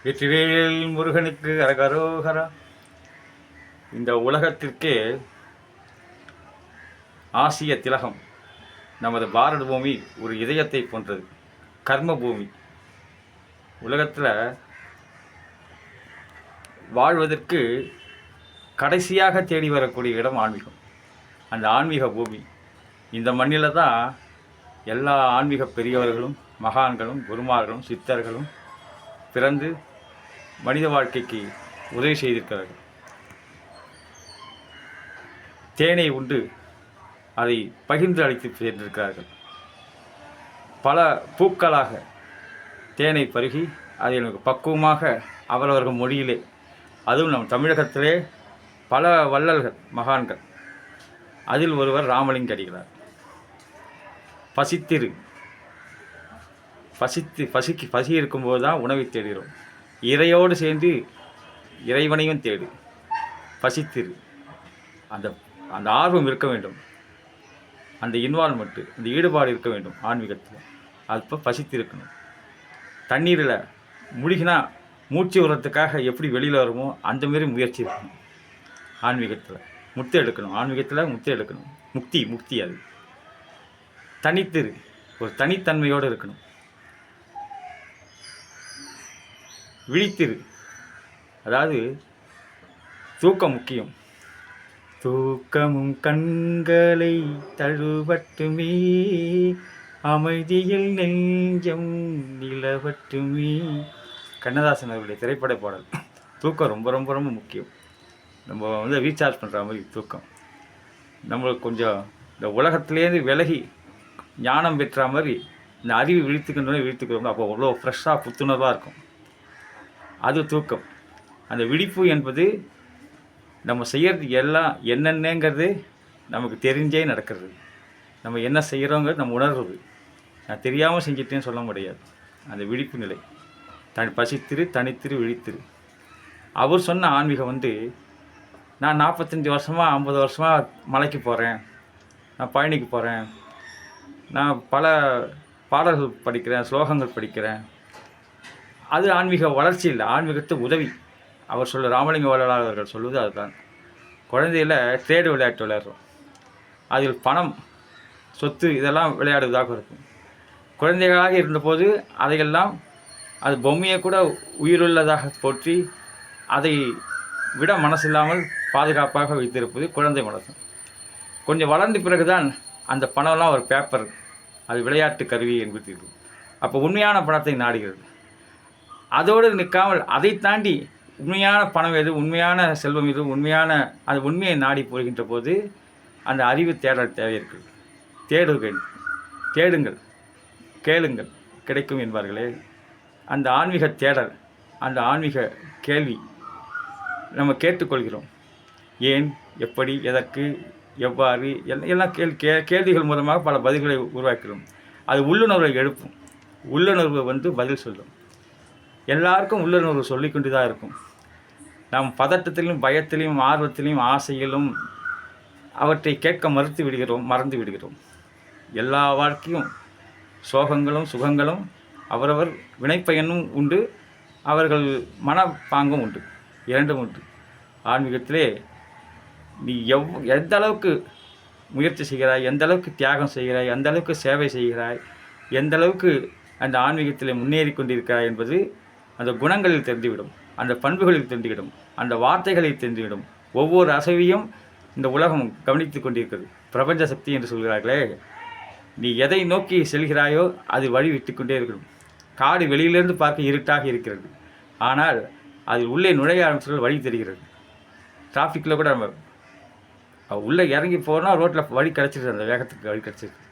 வெற்றிவேல் முருகனுக்கு அரகரோகரா. இந்த உலகத்திற்கே ஆசிய திலகம் நமது பாரத பூமி ஒரு இதயத்தை போன்றது, கர்ம பூமி. உலகத்தில் வாழ்வதற்கு கடைசியாக தேடி வரக்கூடிய இடம் ஆன்மீகம். அந்த ஆன்மீக பூமி இந்த மண்ணில் தான் எல்லா ஆன்மீக பெரியவர்களும் மகான்களும் குருமார்களும் சித்தர்களும் பிறந்து மனித வாழ்க்கைக்கு உதவி செய்திருக்கிறார்கள். தேனை உண்டு அதை பகிர்ந்து அளித்து சென்றிருக்கிறார்கள். பல பூக்களாக தேனை பருகி அதை பக்குவமாக அவரவர்கள் மொழியிலே, அதுவும் நம் தமிழகத்திலே பல வள்ளல்கள் மகான்கள், அதில் ஒருவர் ராமலிங்க அடிகளார். பசித்திரு, பசி இருக்கும்போது தான் உணவை தேடுகிறோம். இறையோடு சேர்ந்து இறைவனையும் தேடு. பசித்திரு, அந்த அந்த ஆர்வம் இருக்க வேண்டும், அந்த இன்வால்மெண்ட்டு, அந்த ஈடுபாடு இருக்க வேண்டும் ஆன்மீகத்தில். அப்போ பசித்து இருக்கணும். தண்ணீரில் முழுகினா மூச்சு விடுறதுக்காக எப்படி வெளியில் வருமோ அந்தமாரி முயற்சி இருக்கணும். ஆன்மீகத்தில் முத்து எடுக்கணும், ஆன்மீகத்தில் முத்து எடுக்கணும். முக்தி அது. தனித்திரு, ஒரு தனித்தன்மையோடு இருக்கணும். விழித்திரு, அதாவது தூக்கம் முக்கியம். தூக்கமும் கண்களை தழுவட்டுமே, அமைதியில் நெஞ்சம் நிலவட்டுமே. கண்ணதாசன் அவருடைய திரைப்பட பாடல். தூக்கம் ரொம்ப ரொம்ப ரொம்ப முக்கியம். நம்ம ரீசார்ஜ் பண்ணுற மாதிரி தூக்கம். நம்மளுக்கு கொஞ்சம் இந்த உலகத்துலேருந்து விலகி ஞானம் பெற்ற மாதிரி இந்த அறிவு விழித்துக்கிறோம். அப்போ அவ்வளோ ஃப்ரெஷ்ஷாக புத்துணர்வாக இருக்கும். அது தூக்கம். அந்த விழிப்பு என்பது நம்ம செய்கிறது எல்லாம் என்னென்னங்கிறது நமக்கு தெரிஞ்சே நடக்கிறது. நம்ம என்ன செய்கிறோங்கிறது நம்ம உணர்வது. நான் தெரியாமல் செஞ்சிட்டேன்னு சொல்ல முடியாது. அந்த விழிப்பு நிலை. பசித்திரு, தனித்திரு, விழித்திரு. அவர் சொன்ன ஆன்மீகம் நான் 45 வருஷமாக 50 வருஷமாக மலைக்கு போகிறேன், நான் பழனிக்கு போகிறேன், நான் பல பாடல்கள் படிக்கிறேன், ஸ்லோகங்கள் படிக்கிறேன். அது ஆன்மீக வளர்ச்சி இல்லை, ஆன்மீகத்து உதவி. அவர் ராமலிங்க வள்ளலார் அவர்கள் சொல்வது அதுதான். குழந்தையில் ட்ரேடு விளையாட்டு விளையாடுறோம். அதில் பணம், சொத்து இதெல்லாம் விளையாடுவதாக இருக்கும். குழந்தைகளாக இருந்தபோது அதையெல்லாம் அது பொம்மையை கூட உயிருள்ளதாக போற்றி அதை விட மனசில்லாமல் பாதுகாப்பாக வைத்திருப்பது குழந்தை மனசு. கொஞ்சம் வளர்ந்த பிறகுதான் அந்த பணம்லாம் ஒரு பேப்பர், அது விளையாட்டு கருவி என்பது. அப்போ உண்மையான பணத்தை நாடுகிறது. அதோடு நிற்காமல் அதை தாண்டி உண்மையான பணம் எது, உண்மையான செல்வம் எது, உண்மையான அந்த உண்மையை நாடி போகின்ற போது அந்த அறிவு தேடல் தேவை இருக்குது. தேடுங்கள், கேளுங்கள், கிடைக்கும் என்பார்களே. அந்த ஆன்மீக தேடல், அந்த ஆன்மீக கேள்வி நம்ம கேட்டுக்கொள்கிறோம். ஏன், எப்படி, எதற்கு, எவ்வாறு எல்லாம் கேள்விகள் மூலமாக பல பதில்களை உருவாக்கிறோம். அது உள்ளுணர்வை எழுப்பும். உள்ளுணர்வு பதில் சொல்லும். எல்லாருக்கும் உள்ளுணர்வு சொல்லிக்கொண்டு தான் இருக்கும். நாம் பதட்டத்திலும் பயத்திலும் ஆர்வத்திலும் ஆசையிலும் அவற்றை கேட்க மறந்து விடுகிறோம். எல்லா வாழ்க்கையும் சோகங்களும் சுகங்களும் அவரவர் வினைப்பயனும் உண்டு, அவர்கள் மனப்பாங்கும் உண்டு, இரண்டும் உண்டு. ஆன்மீகத்திலே நீ எந்த அளவுக்கு முயற்சி செய்கிறாய், எந்த அளவுக்கு தியாகம் செய்கிறாய், எந்த அளவுக்கு சேவை செய்கிறாய், எந்த அளவுக்கு அந்த ஆன்மீகத்தில் முன்னேறி கொண்டிருக்கிறாய் என்பது அந்த குணங்களில் தெரிந்துவிடும், அந்த பண்புகளில் தெரிந்துவிடும், அந்த வார்த்தைகளில் தெரிந்துவிடும். ஒவ்வொரு அசைவையும் இந்த உலகம் கவனித்து கொண்டிருக்கிறது. பிரபஞ்ச சக்தி என்று சொல்கிறார்களே, நீ எதை நோக்கி செல்கிறாயோ அது வழி விட்டு கொண்டே இருக்கணும். காடு வெளியிலிருந்து பார்க்க இருட்டாக இருக்கிறது, ஆனால் அது உள்ளே நுழைய ஆரம்பிச்சது வழி தெரிகிறது. டிராஃபிக்கில் கூட நம்ம உள்ளே இறங்கி போனால் ரோட்டில் வழி கிடச்சிருது, அந்த வேகத்துக்கு வழி கிடச்சிருக்கு.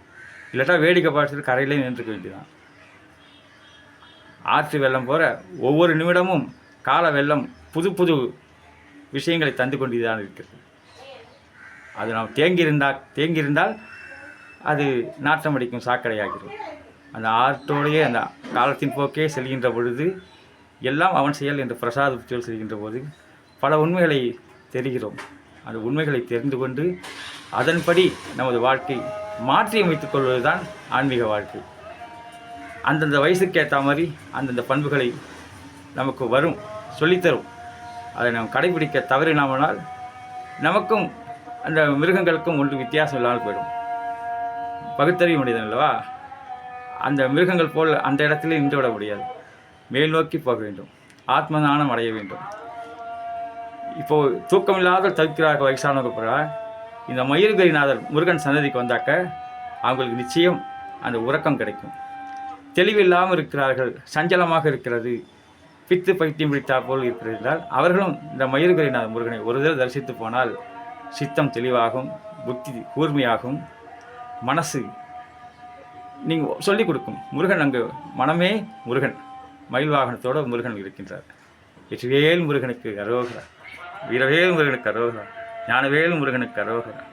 இல்லாட்டா வேடிக்கை பார்த்துட்டு கரையிலே நின்றுக்க வேண்டியதான். ஆற்று வெள்ளம் போகிற ஒவ்வொரு நிமிடமும் கால வெள்ளம் புது புது விஷயங்களை தந்து கொண்டு தான் இருக்கிறது. அது நாம் தேங்கியிருந்தால் அது நாட்டம் அடிக்கும், சாக்கடையாகிறது. அந்த ஆற்றோடையே அந்த காலத்தின் போக்கே செல்கின்ற பொழுது எல்லாம் அவன் செயல் என்ற பிரசாத புத்தியோடு செல்கின்ற போது பல உண்மைகளை தெரிகிறோம். அந்த உண்மைகளை தெரிந்து கொண்டு அதன்படி நமது வாழ்க்கை மாற்றி அமைத்துக் கொள்வது தான் ஆன்மீக வாழ்க்கை. அந்தந்த வயசுக்கு ஏற்ற மாதிரி அந்தந்த பண்புகளை நமக்கு வரும், சொல்லித்தரும். அதை நாம் கடைபிடிக்க தவறினாமல் நமக்கும் அந்த மிருகங்களுக்கும் ஒன்று வித்தியாசம் இல்லாமல் போயிடும். பகுத்தறிவு மனிதன் அல்லவா, அந்த மிருகங்கள் போல் அந்த இடத்துல நின்று விட முடியாது. மேல் நோக்கி போக வேண்டும், ஆத்மஞானம் அடைய வேண்டும். இப்போது தூக்கமில்லாத தவிக்கிறார்கள் வயசானவங்க போல. இந்த மயில்கரிநாதர் முருகன் சன்னதிக்கு வந்தாக்க அவங்களுக்கு நிச்சயம் அந்த உறக்கம் கிடைக்கும். தெளிவில்லாமல் இருக்கிறார்கள், சஞ்சலமாக இருக்கிறது, பித்து பைத்தியம் பிடித்தா போல் இருக்கிறது என்றால் அவர்களும் இந்த மயில்கரிநாதர் முருகனை ஒரு தடவை தரிசித்து போனால் சித்தம் தெளிவாகும், புத்தி கூர்மையாகும், மனசு நீங்கள் சொல்லிக் கொடுக்கும். முருகன் அங்கு மனமே முருகன், மயில் வாகனத்தோடு முருகன் இருக்கின்றார். வெற்றிவேல் முருகனுக்கு அரோகரா, வீரவேல் முருகனுக்கு அரோகரா, ஞானவேல் முருகனுக்கு அரோகரா.